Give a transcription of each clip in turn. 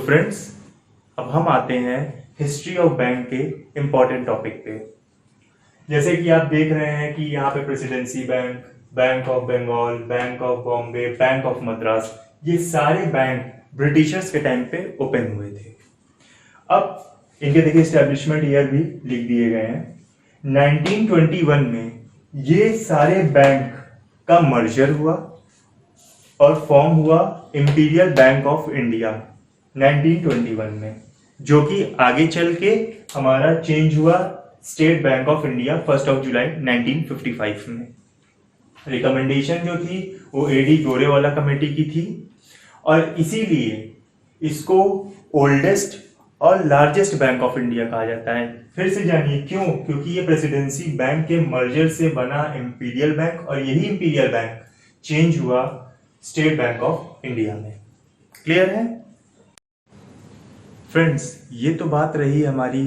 Friends, अब हम आते हैं हिस्ट्री ऑफ बैंक के इम्पोर्टेंट टॉपिक पे। जैसे कि आप देख रहे हैं कि यहाँ पे presidency bank, bank of Bengal, bank of Bombay, bank of Madras, ये सारे बैंक ब्रिटिशर्स के टाइम पे ओपन हुए थे। अब इनके देखिए स्टैब्लिशमेंट ईयर भी लिख दिए गए हैं। 1921 में ये सारे बैंक का मर्जर हुआ और फॉर्म हुआ इंपीरियल बैंक ऑफ इंडिया 1921 में, जो कि आगे चल के हमारा चेंज हुआ स्टेट बैंक ऑफ इंडिया 1 जुलाई 1955 में। रिकमेंडेशन जो थी वो एडी गोरेवाला कमेटी की थी और इसीलिए इसको ओल्डेस्ट और लार्जेस्ट बैंक ऑफ इंडिया कहा जाता है। फिर से जानिए क्यों? क्योंकि ये प्रेसिडेंसी बैंक के मर्जर से बना इंपीरियल बैंक और यही इंपीरियल बैंक चेंज हुआ स्टेट बैंक ऑफ इंडिया में। क्लियर है फ्रेंड्स? ये तो बात रही हमारी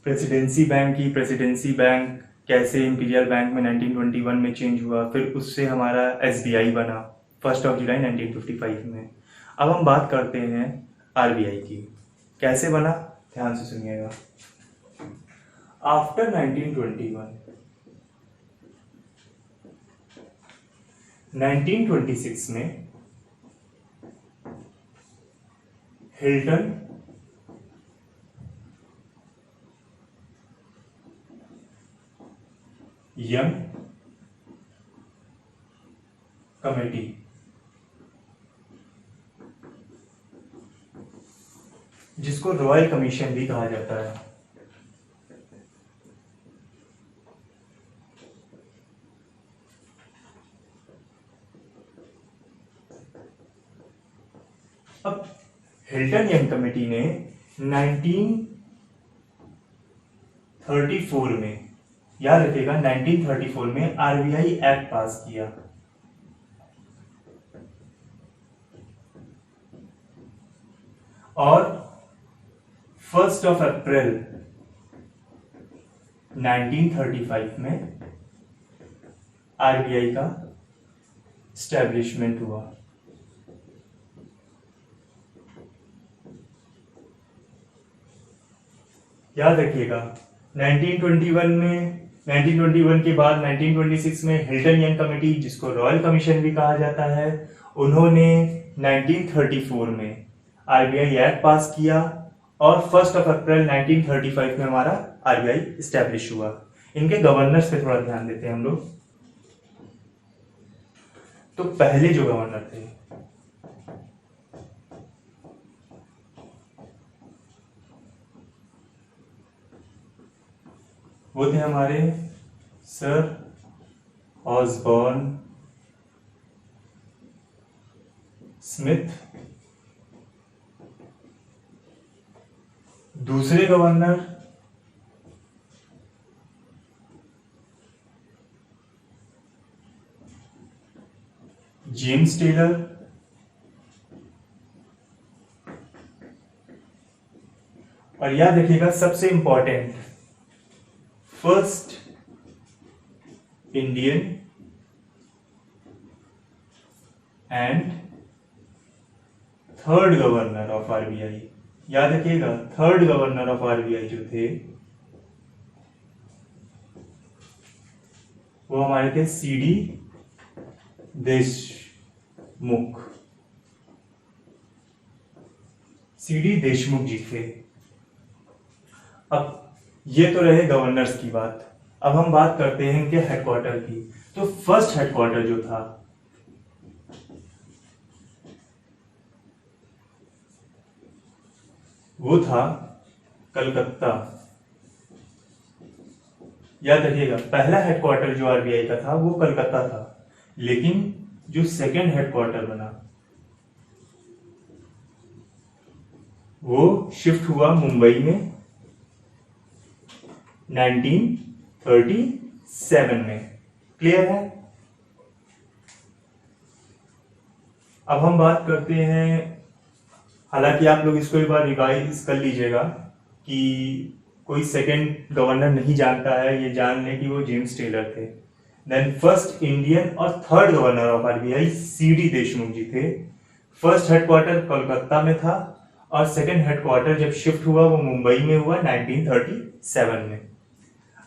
प्रेसिडेंसी बैंक की। प्रेसिडेंसी बैंक कैसे इंपीरियल बैंक में 1921 में चेंज हुआ, फिर उससे हमारा एसबीआई बना 1 जुलाई 1955 में। अब हम बात करते हैं आरबीआई की, कैसे बना, ध्यान से सुनिएगा। आफ्टर 1926 में हिल्टन यंग कमेटी जिसको रॉयल कमीशन भी कहा जाता है, अब हिल्टन यंग कमेटी ने 1934 में, याद रखिएगा 1934 में आरबीआई एक्ट पास किया और 1 अप्रैल 1935 में आरबीआई का स्टैब्लिशमेंट हुआ। याद रखिएगा 1921 के बाद 1926 में हिल्टन यंग कमेटी, जिसको रॉयल कमीशन भी कहा जाता है, उन्होंने 1934 में आरबीआई एक्ट पास किया और 1 अप्रैल 1935 में हमारा आरबीआई एस्टैब्लिश हुआ। इनके गवर्नर्स पे थोड़ा ध्यान देते हैं हम लोग। तो पहले जो गवर्नर थे वो थे हमारे सर ऑसबॉर्न स्मिथ। दूसरे गवर्नर जेम्स टेलर। और याद रखिएगा सबसे important, first Indian and third governor of RBI. याद रखिएगा थर्ड गवर्नर ऑफ आरबीआई जो थे वो हमारे थे सीडी देशमुख। सीडी देशमुख जी थे। अब ये तो रहे गवर्नर्स की बात। अब हम बात करते हैं इनके हेडक्वार्टर की। तो फर्स्ट हेडक्वार्टर जो था वो था कलकत्ता। याद रखिएगा पहला हेडक्वार्टर जो आरबीआई का था वो कलकत्ता था, लेकिन जो सेकंड हेडक्वार्टर बना वो शिफ्ट हुआ मुंबई में 1937 में। क्लियर है? अब हम बात करते हैं, हालांकि आप लोग इसको एक बार रिवाइज कर लीजिएगा कि कोई सेकंड गवर्नर नहीं जानता है, ये जान लें कि वो जेम्स टेलर थे। देन फर्स्ट इंडियन और third governor of RBI CD Deshmukh ji थे। फर्स्ट हेडक्वार्टर कोलकाता में था और सेकंड हेडक्वार्टर जब शिफ्ट हुआ वो मुंबई में हुआ 1937 में।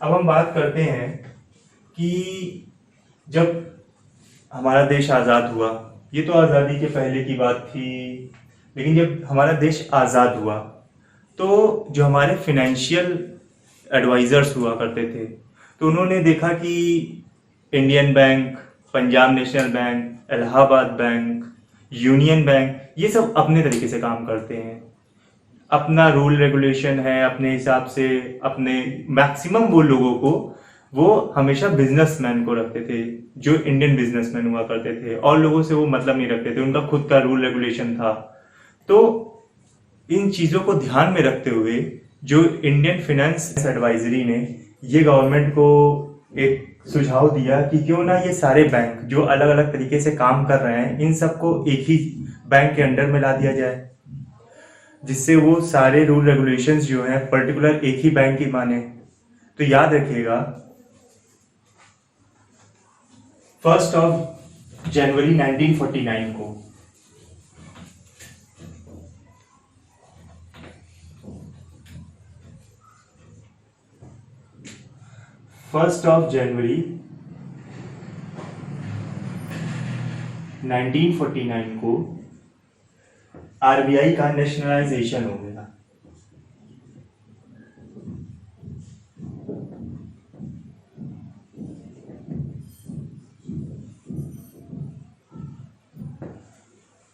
अब हम बात करते हैं कि जब हमारा देश आज़ाद हुआ, ये तो आज़ादी के पहले की बात थी, लेकिन जब हमारा देश आज़ाद हुआ तो जो हमारे फिनेंशियल एडवाइजर्स हुआ करते थे तो उन्होंने देखा कि Indian bank, Punjab national bank, Allahabad bank, union bank, ये सब अपने तरीके से काम करते हैं, अपना रूल रेगुलेशन है अपने हिसाब से, अपने मैक्सिमम वो लोगों को वो हमेशा बिजनेसमैन को रखते थे, जो इंडियन बिजनेसमैन हुआ करते थे, और लोगों से वो मतलब नहीं रखते थे, उनका खुद का रूल रेगुलेशन था। तो इन चीजों को ध्यान में रखते हुए जो इंडियन फाइनेंस एडवाइजरी ने ये गवर्नमेंट को एक सुझाव दिया कि क्यों ना ये सारे बैंक जो अलग अलग तरीके से काम कर रहे हैं इन सबको एक ही बैंक के अंडर में ला दिया जाए, जिससे वो सारे रूल रेगुलेशंस जो हैं पर्टिकुलर एक ही बैंक की माने। तो याद रखिएगा 1 जनवरी 1949 को 1 जनवरी 1949 को आरबीआई का नेशनलाइजेशन हो गया।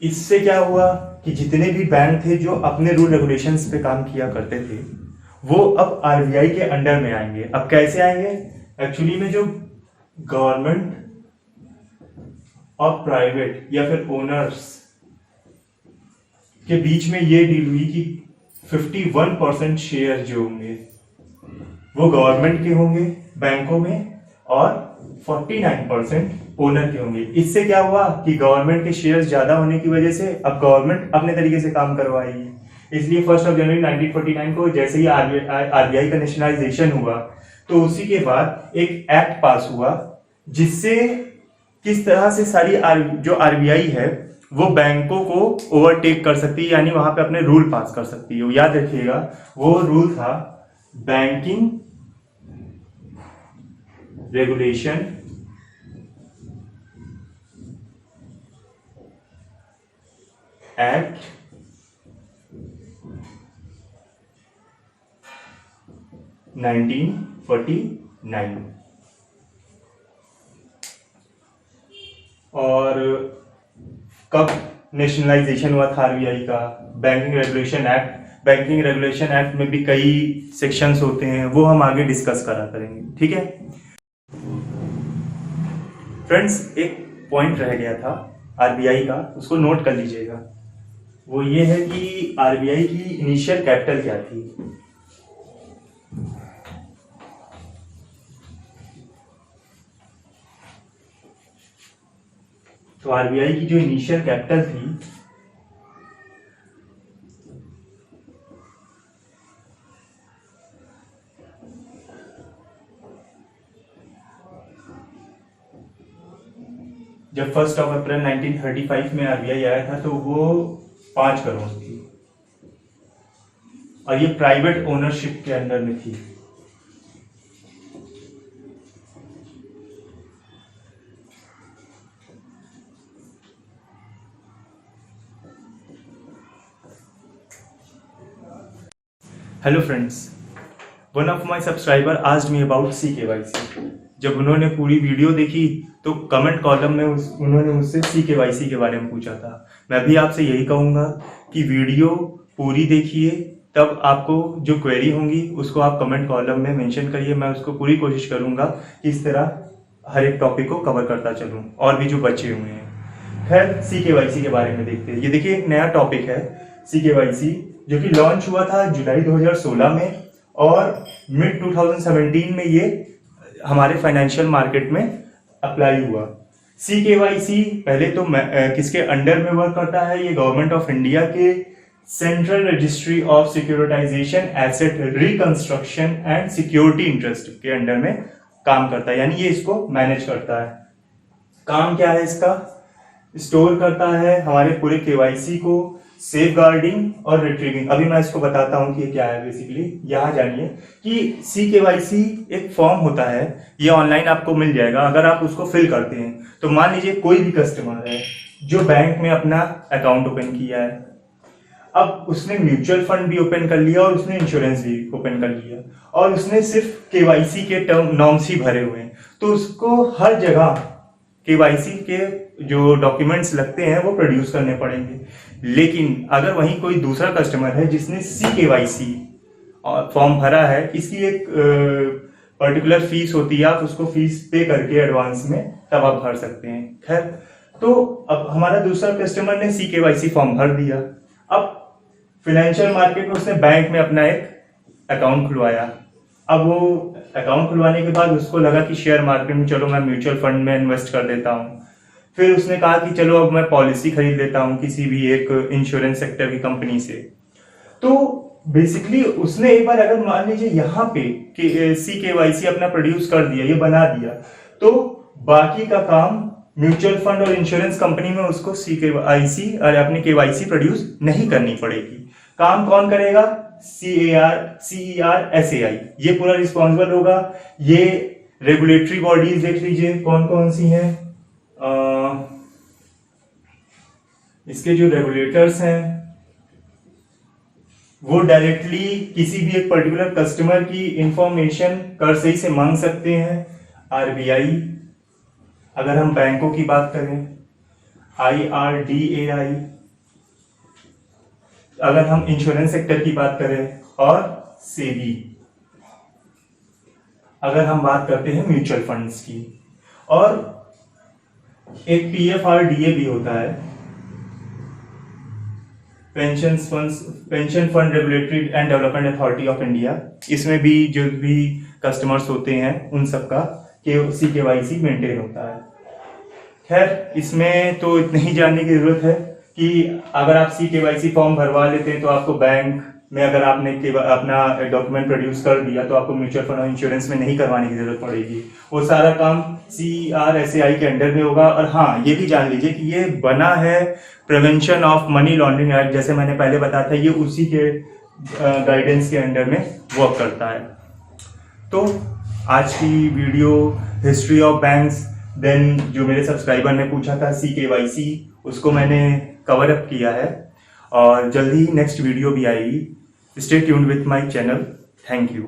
इससे क्या हुआ कि जितने भी बैंक थे जो अपने रूल रेगुलेशंस पे काम किया करते थे वो अब आरबीआई के अंडर में आएंगे। अब कैसे आएंगे? एक्चुअली में जो गवर्नमेंट और प्राइवेट या फिर ओनर्स के बीच में ये डील हुई कि 51% शेयर जो होंगे वो गवर्नमेंट के होंगे बैंकों में और 49% ओनर के होंगे। इससे क्या हुआ कि गवर्नमेंट के शेयर्स ज्यादा होने की वजह से अब गवर्नमेंट अपने तरीके से काम करवाएगी। इसलिए 1 जनवरी 1949 को जैसे ही आरबीआई का नेशनलाइजेशन हुआ तो उसी के बाद एक एक्ट पास हुआ जिससे किस तरह से सारी जो आरबीआई है वो बैंकों को ओवरटेक कर सकती है, यानी वहां पे अपने रूल पास कर सकती है। याद रखिएगा वो रूल था बैंकिंग रेगुलेशन एक्ट 1949। और कब नेशनलाइजेशन हुआ था आरबीआई का? Banking regulation act. Banking regulation act में भी कई सेक्शंस होते हैं, वो हम आगे डिस्कस करा करेंगे, ठीक है फ्रेंड्स। एक पॉइंट रह गया था आरबीआई का, उसको नोट कर लीजिएगा। वो ये है कि आरबीआई की इनिशियल कैपिटल क्या थी। तो आरबीआई की जो इनिशियल कैपिटल थी जब 1 अप्रैल 1935 में आरबीआई आया था तो वो 5 करोड़ थी और ये प्राइवेट ओनरशिप के अंडर में थी। Hello friends, one of my subscriber asked me about CKYC। जब उन्होंने पूरी वीडियो देखी तो कमेंट कॉलम में उन्होंने मुझसे CKYC के बारे में पूछा था। मैं भी आपसे यही कहूँगा कि वीडियो पूरी देखिए, तब आपको जो क्वेरी होंगी उसको आप कमेंट कॉलम में मेंशन करिए। मैं उसको पूरी कोशिश करूँगा कि इस तरह हर एक टॉपिक को कवर करता चलूँ, और भी जो बचे हुए हैं। खैर CKYC के बारे में देखते हैं। ये देखिए एक नया टॉपिक है CKYC, जो कि लॉन्च हुआ था जुलाई 2016 में और मिड 2017 में ये हमारे फाइनेंशियल मार्केट में अप्लाई हुआ। CKYC पहले तो किसके अंडर में वर्क करता है? ये गवर्नमेंट ऑफ इंडिया के central registry of securitisation asset reconstruction and security interest के अंडर में काम करता है, यानी ये इसको मैनेज करता है। काम क्या है इसका? स्टोर करता है हमारे पूरे KYC को, सेफ गार्डिंग और रिट्रीविंग। अभी मैं इसको बताता हूँ कि ये क्या है। बेसिकली यहाँ जानिए कि CKYC एक फॉर्म होता है, ये ऑनलाइन आपको मिल जाएगा। अगर आप उसको फिल करते हैं तो मान लीजिए कोई भी कस्टमर है जो बैंक में अपना अकाउंट ओपन किया है, अब उसने म्यूचुअल फंड भी ओपन कर लिया और उसने इंश्योरेंस भी ओपन कर लिया और उसने सिर्फ KYC के टर्म नॉर्म्स ही भरे हुए हैं, तो उसको हर जगह KYC के जो डॉक्यूमेंट्स लगते हैं वो प्रोड्यूस करने पड़ेंगे। लेकिन अगर वहीं कोई दूसरा कस्टमर है जिसने CKYC फॉर्म भरा है, इसकी एक पर्टिकुलर फीस होती है, आप उसको फीस पे करके एडवांस में तब आप भर सकते हैं। खैर, तो अब हमारा दूसरा कस्टमर ने CKYC फॉर्म भर दिया। अब फाइनेंशियल मार्केट में उसने बैंक में अपना एक अकाउंट खुलवाया। अब वो अकाउंट खुलवाने के बाद उसको लगा कि शेयर मार्केट में चलो मैं म्यूचुअल फंड में इन्वेस्ट कर देता हूँ। फिर उसने कहा कि चलो अब मैं पॉलिसी खरीद लेता हूँ किसी भी एक इंश्योरेंस सेक्टर की कंपनी से। तो बेसिकली उसने एक बार अगर मान लीजिए यहाँ पे CKYC अपना प्रोड्यूस कर दिया, ये बना दिया, तो बाकी का काम म्यूचुअल फंड और इंश्योरेंस कंपनी में उसको CKYC और अपनी KYC प्रोड्यूस नहीं करनी पड़ेगी। काम कौन करेगा? CER SAI, ये पूरा रिस्पॉन्सिबल होगा। ये रेगुलेटरी बॉडीज देख लीजिए कौन कौन सी हैं। इसके जो रेगुलेटर्स हैं वो डायरेक्टली किसी भी एक पर्टिकुलर कस्टमर की इंफॉर्मेशन सही से मांग सकते हैं। RBI, अगर हम बैंकों की बात करें IRDAI, अगर हम इंश्योरेंस सेक्टर की बात करें, और SEBI, अगर हम बात करते हैं म्यूचुअल फंड्स की। और एक PFRDA भी होता है, pension fund regulatory and development authority of India. इसमें भी जो भी कस्टमर्स होते हैं उन सबका CKYC मेंटेन होता है। खैर, इसमें तो इतनी ही जानने की जरूरत है कि अगर आप CKYC फॉर्म भरवा लेते हैं तो आपको बैंक में, अगर आपने अपना डॉक्यूमेंट प्रोड्यूस कर दिया, तो आपको म्यूचुअल फंड और इंश्योरेंस में नहीं करवाने की जरूरत पड़ेगी। वो सारा काम CER SAI के अंडर में होगा। और हाँ, ये भी जान लीजिए कि ये बना है prevention of money laundering act, जैसे मैंने पहले बताया था, ये उसी के गाइडेंस के अंडर में वर्क करता है। तो आज की video history of banks, then जो मेरे सब्सक्राइबर ने पूछा था CKYC, उसको मैंने कवर अप किया है और जल्दी ही नेक्स्ट वीडियो भी आएगी। Stay tuned with my channel. Thank you.